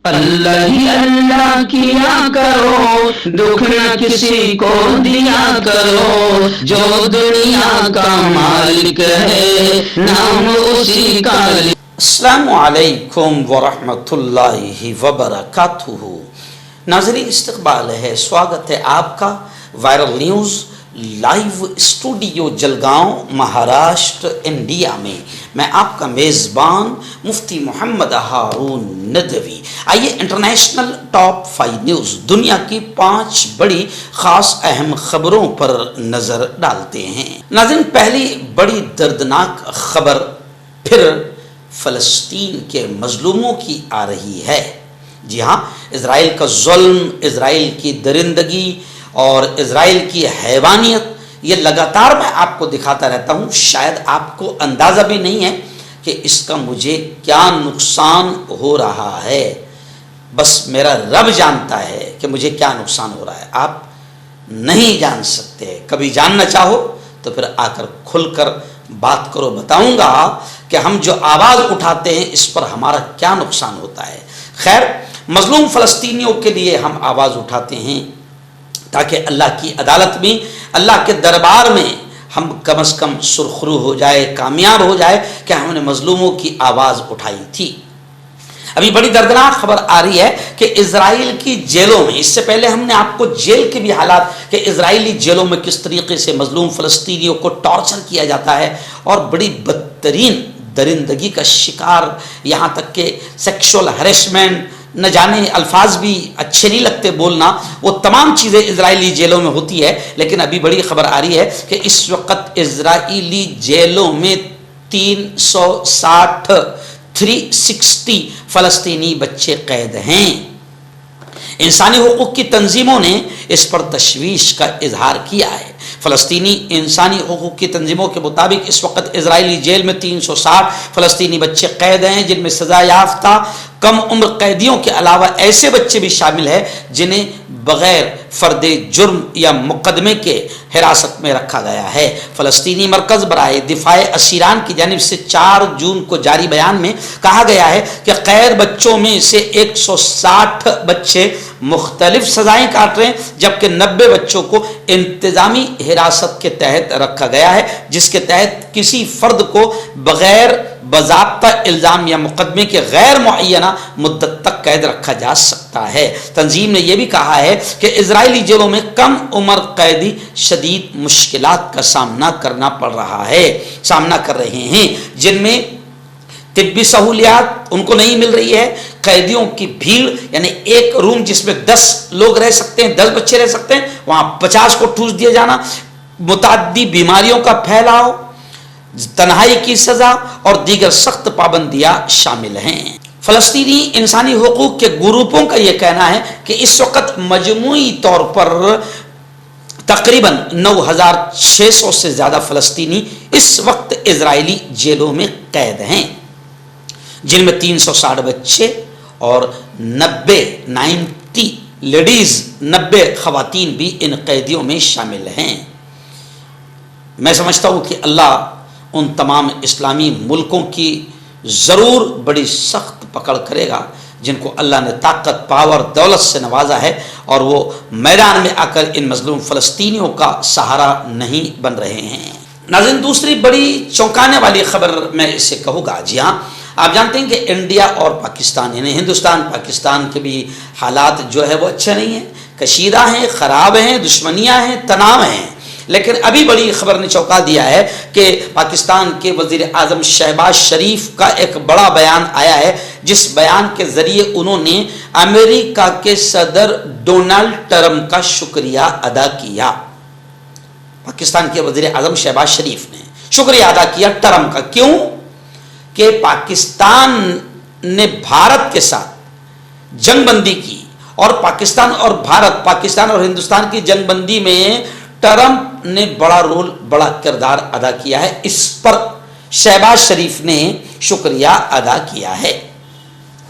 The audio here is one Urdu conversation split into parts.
اللہ ہی اللہ کیا کرو، دکھ نہ کسی کو دیا کرو، جو دنیا کا مالک ہے نام اسی کا لے۔ السلام علیکم ورحمۃ اللہ وبرکاتہ۔ ناظرین استقبال ہے، سواگت ہے آپ کا viral news live studio Jalgaon Maharashtra India میں۔ میں آپ کا میزبان مفتی محمد ہارون ندوی۔ آئیے انٹرنیشنل ٹاپ 5 نیوز، دنیا کی 5 بڑی خاص اہم خبروں پر نظر ڈالتے ہیں۔ ناظرین پہلی بڑی دردناک خبر پھر فلسطین کے مظلوموں کی آ رہی ہے۔ جی ہاں، اسرائیل کا ظلم، اسرائیل کی درندگی اور اسرائیل کی حیوانیت، یہ لگاتار میں آپ کو دکھاتا رہتا ہوں۔ شاید آپ کو اندازہ بھی نہیں ہے کہ اس کا مجھے کیا نقصان ہو رہا ہے، بس میرا رب جانتا ہے کہ مجھے کیا نقصان ہو رہا ہے، آپ نہیں جان سکتے۔ کبھی جاننا چاہو تو پھر آ کر کھل کر بات کرو، بتاؤں گا کہ ہم جو آواز اٹھاتے ہیں اس پر ہمارا کیا نقصان ہوتا ہے۔ خیر، مظلوم فلسطینیوں کے لیے ہم آواز اٹھاتے ہیں تاکہ اللہ کی عدالت میں، اللہ کے دربار میں ہم کم از کم سرخرو ہو جائے، کامیاب ہو جائے کہ ہم نے مظلوموں کی آواز اٹھائی تھی۔ ابھی بڑی دردناک خبر آ رہی ہے کہ اسرائیل کی جیلوں میں، اس سے پہلے ہم نے آپ کو جیل کے بھی حالات کہ اسرائیلی جیلوں میں کس طریقے سے مظلوم فلسطینیوں کو ٹارچر کیا جاتا ہے اور بڑی بدترین درندگی کا شکار، یہاں تک کہ سیکشول ہریسمنٹ، نہ جانے الفاظ بھی اچھے نہیں لگتے بولنا، وہ تمام چیزیں اسرائیلی جیلوں میں ہوتی ہے۔ لیکن ابھی بڑی خبر آ رہی ہے کہ اس وقت اسرائیلی جیلوں میں 360 فلسطینی بچے قید ہیں۔ انسانی حقوق کی تنظیموں نے اس پر تشویش کا اظہار کیا ہے۔ فلسطینی انسانی حقوق کی تنظیموں کے مطابق اس وقت اسرائیلی جیل میں 360 فلسطینی بچے قید ہیں، جن میں سزا یافتہ کم عمر قیدیوں کے علاوہ ایسے بچے بھی شامل ہیں جنہیں بغیر فرد جرم یا مقدمے کے حراست میں رکھا گیا ہے۔ فلسطینی مرکز برائے دفاع اسیران کی جانب سے 4 جون کو جاری بیان میں کہا گیا ہے کہ قید بچوں میں سے 160 بچے مختلف سزائیں کاٹ رہے ہیں، جبکہ 90 بچوں کو انتظامی حراست کے تحت رکھا گیا ہے، جس کے تحت کسی فرد کو بغیر باضابطہ الزام یا مقدمے کے غیر معینہ مدت تک قید رکھا جا سکتا ہے۔ تنظیم نے یہ بھی کہا ہے کہ اسرائیلی جیلوں میں کم عمر قیدی شدید مشکلات کا سامنا کر رہے ہیں، جن میں طبی سہولیات ان کو نہیں مل رہی ہے، قیدیوں کی بھیڑ، یعنی ایک روم جس میں 10 لوگ رہ سکتے ہیں، 10 بچے رہ سکتے ہیں، وہاں 50 کو ٹھوس دیا جانا، متعدی بیماریوں کا پھیلاؤ، تنہائی کی سزا اور دیگر سخت پابندیاں شامل ہیں۔ فلسطینی انسانی حقوق کے گروپوں کا یہ کہنا ہے کہ اس وقت مجموعی طور پر تقریباً 9600 سے زیادہ فلسطینی اس وقت اسرائیلی جیلوں میں قید ہیں، جن میں 360 بچے اور 90 لیڈیز، 90 خواتین بھی ان قیدیوں میں شامل ہیں۔ میں سمجھتا ہوں کہ اللہ ان تمام اسلامی ملکوں کی ضرور بڑی سخت پکڑ کرے گا جن کو اللہ نے طاقت، پاور، دولت سے نوازا ہے اور وہ میدان میں آ کر ان مظلوم فلسطینیوں کا سہارا نہیں بن رہے ہیں۔ ناظرین دوسری بڑی چونکانے والی خبر میں اسے کہوں گا، جی ہاں، آپ جانتے ہیں کہ انڈیا اور پاکستان، یعنی ہندوستان پاکستان کے بھی حالات جو ہے وہ اچھے نہیں ہیں، کشیدہ ہیں، خراب ہیں، دشمنیاں ہیں، تناؤ ہیں۔ لیکن ابھی بڑی خبر نے چونکا دیا ہے کہ پاکستان کے وزیر اعظم شہباز شریف کا ایک بڑا بیان آیا ہے، جس بیان کے ذریعے انہوں نے امریکہ کے صدر ڈونلڈ ٹرمپ کا شکریہ ادا کیا۔ پاکستان کے وزیر اعظم شہباز شریف نے شکریہ ادا کیا ٹرمپ کا، کیوں کہ پاکستان نے بھارت کے ساتھ جنگ بندی کی، اور پاکستان اور ہندوستان کی جنگ بندی میں ٹرمپ نے بڑا رول، بڑا کردار ادا کیا ہے۔ اس پر شہباز شریف نے شکریہ ادا کیا ہے۔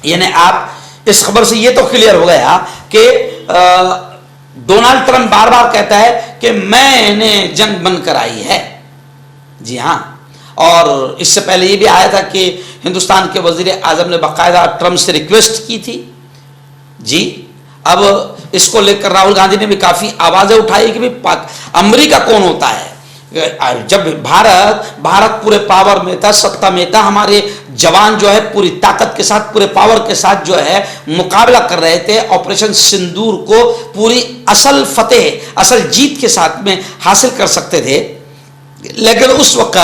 یعنی آپ اس خبر سے یہ تو کلیئر ہو گیا کہ ڈونلڈ ٹرمپ بار بار کہتا ہے کہ میں نے جنگ بند کرائی ہے۔ جی ہاں، اور اس سے پہلے یہ بھی آیا تھا کہ ہندوستان کے وزیر اعظم نے باقاعدہ ٹرمپ سے ریکویسٹ کی تھی جی اب اس کو لے کر راہل گاندھی نے بھی کافی آوازیں اٹھائی کہ امریکہ کون ہوتا ہے. جب بھارت پورے پاور میں تھا, ستا میں تھا, ہمارے جوان جو ہے پوری طاقت کے ساتھ, پورے پاور کے ساتھ جو ہے مقابلہ کر رہے تھے, آپریشن سندور کو پوری اصل فتح, اصل جیت کے ساتھ میں حاصل کر سکتے تھے. لیکن اس وقت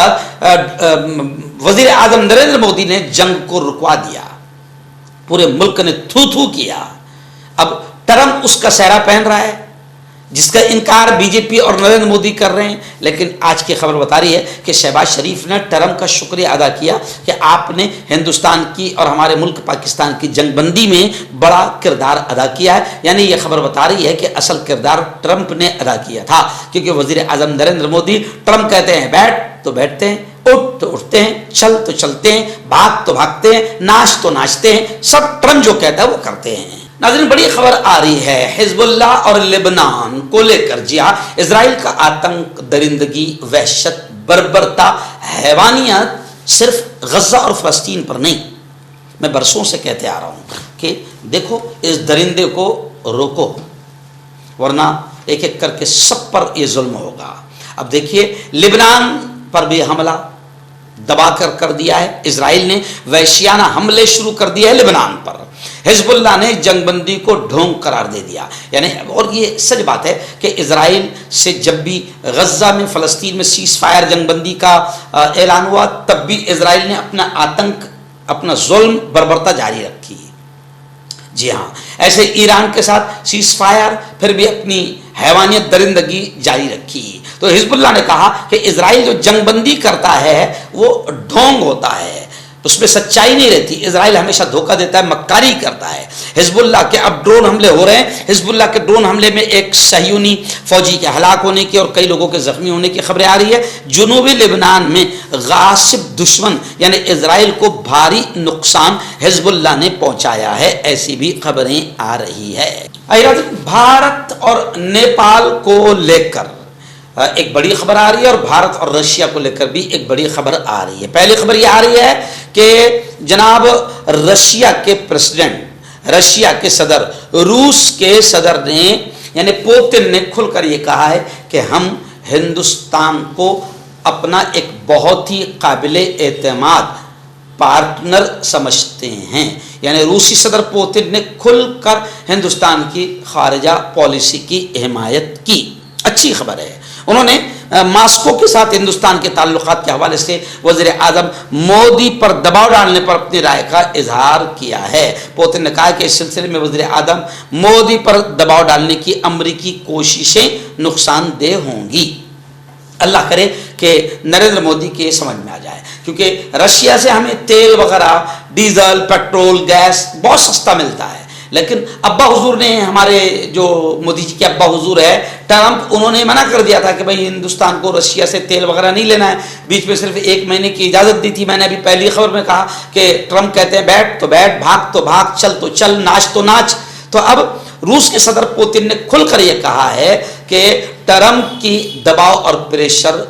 وزیر اعظم نریندر مودی نے جنگ کو رکوا دیا, پورے ملک نے تھو تھو کیا. اب ٹرمپ اس کا سہرا پہن رہا ہے جس کا انکار بی جے پی اور نریندر مودی کر رہے ہیں. لیکن آج کی خبر بتا رہی ہے کہ شہباز شریف نے ٹرمپ کا شکریہ ادا کیا کہ آپ نے ہندوستان کی اور ہمارے ملک پاکستان کی جنگ بندی میں بڑا کردار ادا کیا ہے. یعنی یہ خبر بتا رہی ہے کہ اصل کردار ٹرمپ نے ادا کیا تھا, کیونکہ وزیر اعظم نریندر مودی ٹرمپ کہتے ہیں بیٹھ تو بیٹھتے ہیں, اٹھ تو اٹھتے ہیں, چل تو چلتے ہیں, بھاگ تو بھاگتے ہیں, ناچ تو ناچتے ہیں, سب ٹرمپ جو کہتا ہے وہ کرتے ہیں. ناظرین بڑی خبر آ رہی ہے حزب اللہ اور لبنان کو لے کر. جی ہاں, اسرائیل کا آتنک, درندگی, وحشت, بربرتا, حیوانیت صرف غزہ اور فلسطین پر نہیں. میں برسوں سے کہتے آ رہا ہوں کہ دیکھو اس درندے کو روکو ورنہ ایک ایک کر کے سب پر یہ ظلم ہوگا. اب دیکھیے لبنان پر بھی حملہ دبا کر دیا ہے. اسرائیل نے وحشیانہ حملے شروع کر دیے ہیں لبنان پر. حزب اللہ نے جنگ بندی کو ڈھونگ قرار دے دیا. یعنی اور یہ سچ بات ہے کہ اسرائیل سے جب بھی غزہ میں, فلسطین میں سیز فائر جنگ بندی کا اعلان ہوا, تب بھی اسرائیل نے اپنا آتنک, اپنا ظلم, بربرتا جاری رکھی. جی ہاں, ایسے ایران کے ساتھ سیز فائر, پھر بھی اپنی حیوانیت, درندگی جاری رکھی. تو حزب اللہ نے کہا کہ اسرائیل جو جنگ بندی کرتا ہے وہ ڈھونگ ہوتا ہے, اس میں سچائی نہیں رہتی. اسرائیل ہمیشہ دھوکہ دیتا ہے, مکاری کرتا ہے. حزب اللہ کے اب ڈرون حملے ہو رہے ہیں. حزب اللہ کے ڈرون حملے میں ایک صہیونی فوجی کے ہلاک ہونے کی اور کئی لوگوں کے زخمی ہونے کی خبریں آ رہی ہے. جنوبی لبنان میں غاصب دشمن یعنی اسرائیل کو بھاری نقصان حزب اللہ نے پہنچایا ہے, ایسی بھی خبریں آ رہی ہے. بھارت اور نیپال کو لے کر ایک بڑی خبر آ رہی ہے اور بھارت اور رشیا کو لے کر بھی ایک بڑی خبر آ رہی ہے. پہلی خبر یہ آ رہی ہے کہ جناب رشیا کے پریزیڈنٹ, رشیا کے صدر, روس کے صدر نے یعنی پوتن نے کھل کر یہ کہا ہے کہ ہم ہندوستان کو اپنا ایک بہت ہی قابل اعتماد پارٹنر سمجھتے ہیں. یعنی روسی صدر پوتن نے کھل کر ہندوستان کی خارجہ پالیسی کی حمایت کی. اچھی خبر ہے. انہوں نے ماسکو کے ساتھ ہندوستان کے تعلقات کے حوالے سے وزیر اعظم مودی پر دباؤ ڈالنے پر اپنی رائے کا اظہار کیا ہے. پوتن نے کہا کہ اس سلسلے میں وزیر اعظم مودی پر دباؤ ڈالنے کی امریکی کوششیں نقصان دہ ہوں گی. اللہ کرے کہ نریندر مودی کے سمجھ میں آ جائے, کیونکہ رشیا سے ہمیں تیل وغیرہ, ڈیزل, پیٹرول, گیس بہت سستا ملتا ہے. لیکن ابا حضور نے, ہمارے جو مودی جی کے ابا حضور ہے ٹرمپ, انہوں نے منع کر دیا تھا کہ بھائی ہندوستان کو رشیا سے تیل وغیرہ نہیں لینا ہے. بیچ میں صرف 1 مہینے کی اجازت دی تھی. میں نے ابھی پہلی خبر میں کہا کہ ٹرمپ کہتے ہیں بیٹھ تو بیٹھ, بھاگ تو بھاگ, چل تو چل, ناچ تو ناچ. تو اب روس کے صدر پوتن نے کھل کر یہ کہا ہے کہ ٹرمپ کی دباؤ اور پریشر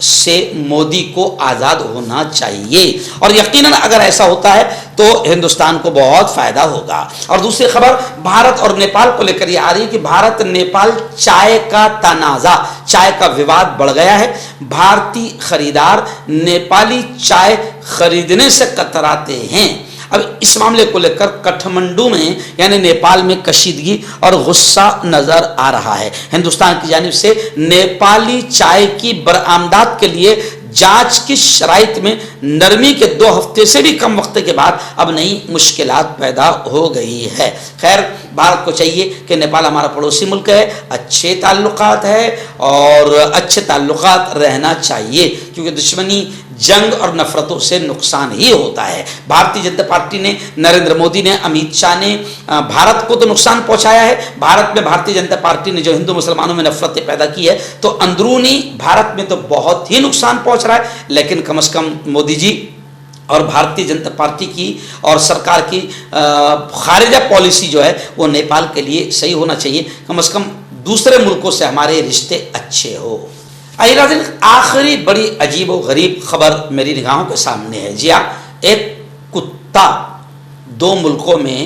سے مودی کو آزاد ہونا چاہیے, اور یقیناً اگر ایسا ہوتا ہے تو ہندوستان کو بہت فائدہ ہوگا. اور دوسری خبر بھارت اور نیپال کو لے کر یہ آ رہی ہے کہ بھارت نیپال چائے کا تنازع, چائے کا وواد بڑھ گیا ہے. بھارتی خریدار نیپالی چائے خریدنے سے کتراتے ہیں. اب اس معاملے کو لے کر کٹھمنڈو میں یعنی نیپال میں کشیدگی اور غصہ نظر آ رہا ہے. ہندوستان کی جانب سے نیپالی چائے کی برآمدات کے لیے جانچ کی شرائط میں نرمی کے 2 ہفتے سے بھی کم وقت کے بعد اب نئی مشکلات پیدا ہو گئی ہے. خیر, بھارت کو چاہیے کہ نیپال ہمارا پڑوسی ملک ہے, اچھے تعلقات ہے اور اچھے تعلقات رہنا چاہیے, کیونکہ دشمنی, جنگ اور نفرتوں سے نقصان ہی ہوتا ہے. بھارتی جنتا پارٹی نے, نریندر مودی نے, امیت شاہ نے بھارت کو تو نقصان پہنچایا ہے. بھارت میں بھارتی جنتا پارٹی نے جو ہندو مسلمانوں میں نفرتیں پیدا کی ہے, تو اندرونی بھارت میں تو بہت ہی نقصان پہنچ رہا ہے. لیکن کم از کم مودی جی اور بھارتی جنتا پارٹی کی اور سرکار کی خارجہ پالیسی جو ہے وہ نیپال کے لیے صحیح ہونا چاہیے. کم از کم دوسرے ملکوں سے ہمارے رشتے اچھے ہو. آخری بڑی عجیب و غریب خبر میری نگاہوں کے سامنے ہے. جی ہاں, ایک کتا 2 ملکوں میں